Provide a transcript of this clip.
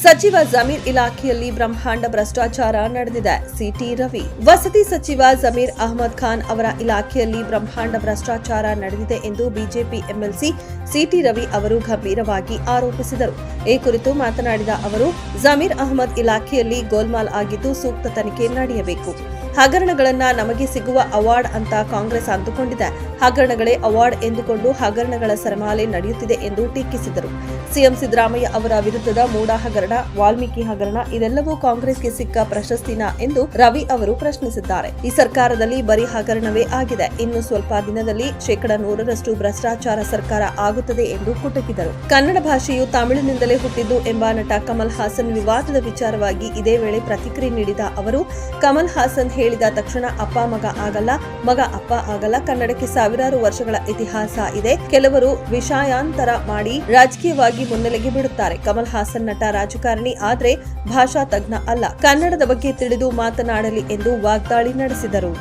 ಸಚಿವ ಜಮೀರ್ ಇಲಾಖೆಯಲ್ಲಿ ಬ್ರಹ್ಮಾಂಡ ಭ್ರಷ್ಟಾಚಾರ ನಡೆದಿದೆ. ಸಿಟಿ ರವಿ. ವಸತಿ ಸಚಿವ ಜಮೀರ್ ಅಹಮದ್ ಖಾನ್ ಅವರ ಇಲಾಖೆಯಲ್ಲಿ ಬ್ರಹ್ಮಾಂಡ ಭ್ರಷ್ಟಾಚಾರ ನಡೆದಿದೆ ಎಂದು ಬಿಜೆಪಿ ಎಂಎಲ್ಸಿ ಸಿಟಿ ರವಿ ಅವರು ಗಂಭೀರವಾಗಿ ಆರೋಪಿಸಿದರು. ಈ ಕುರಿತು ಮಾತನಾಡಿದ ಅವರು, ಜಮೀರ್ ಅಹಮದ್ ಇಲಾಖೆಯಲ್ಲಿ ಗೋಲ್ಮಾಲ್ ಆಗಿದ್ದು ಸೂಕ್ತ ತನಿಖೆ ನಡೆಯಬೇಕು. ಹಗರಣಗಳನ್ನ ನಮಗೆ ಸಿಗುವ ಅವಾರ್ಡ್ ಅಂತ ಕಾಂಗ್ರೆಸ್ ಅಂದುಕೊಂಡಿದೆ. ಹಗರಣಗಳೇ ಅವಾರ್ಡ್ ಎಂದುಕೊಂಡು ಹಗರಣಗಳ ಸರಮಾಲೆ ನಡೆಯುತ್ತಿದೆ ಎಂದು ಟೀಕಿಸಿದರು. ಸಿಎಂ ಸಿದ್ದರಾಮಯ್ಯ ಅವರ ವಿರುದ್ಧದ ಮೂಡಾ ಹಗರಣ, ವಾಲ್ಮೀಕಿ ಹಗರಣ ಇದೆಲ್ಲವೂ ಕಾಂಗ್ರೆಸ್ಗೆ ಸಿಕ್ಕ ಪ್ರಶಸ್ತಿನಾ ಎಂದು ರವಿ ಅವರು ಪ್ರಶ್ನಿಸಿದ್ದಾರೆ. ಈ ಸರ್ಕಾರದಲ್ಲಿ ಬರೀ ಹಗರಣವೇ ಆಗಿದೆ. ಇನ್ನು ಸ್ವಲ್ಪ ದಿನದಲ್ಲಿ 100% ಭ್ರಷ್ಟಾಚಾರ ಸರ್ಕಾರ ಆಗುತ್ತದೆ ಎಂದು ಕುಟುಕಿದರು. ಕನ್ನಡ ಭಾಷೆಯು ತಮಿಳಿನಿಂದಲೇ ಹುಟ್ಟಿದ್ದು ಎಂಬ ನಟ ಕಮಲ್ ಹಾಸನ್ ವಿವಾದದ ವಿಚಾರವಾಗಿ ಇದೇ ವೇಳೆ ಪ್ರತಿಕ್ರಿಯೆ ನೀಡಿದ ಅವರು, ಕಮಲ್ ಹಾಸನ್ ಹೇಳಿದ ತಕ್ಷಣ ಅಪ್ಪ ಮಗ ಆಗಲ್ಲ, ಮಗ ಅಪ್ಪ ಆಗಲ್ಲ. ಕನ್ನಡಕ್ಕೆ ಸಾವಿರಾರು ವರ್ಷಗಳ ಇತಿಹಾಸ ಇದೆ. ಕೆಲವರು ವಿಷಯಾಂತರ ಮಾಡಿ ರಾಜಕೀಯವಾಗಿ ಮುನ್ನೆಲೆಗೆ ಬಿಡುತ್ತಾರೆ. ಕಮಲ್ ಹಾಸನ್ ನಟ, ರಾಜಕಾರಣಿ, ಆದ್ರೆ ಭಾಷಾ ತಜ್ಞ ಅಲ್ಲ. ಕನ್ನಡದ ಬಗ್ಗೆ ತಿಳಿದು ಮಾತನಾಡಲಿ ಎಂದು ವಾಗ್ದಾಳಿ ನಡೆಸಿದರು.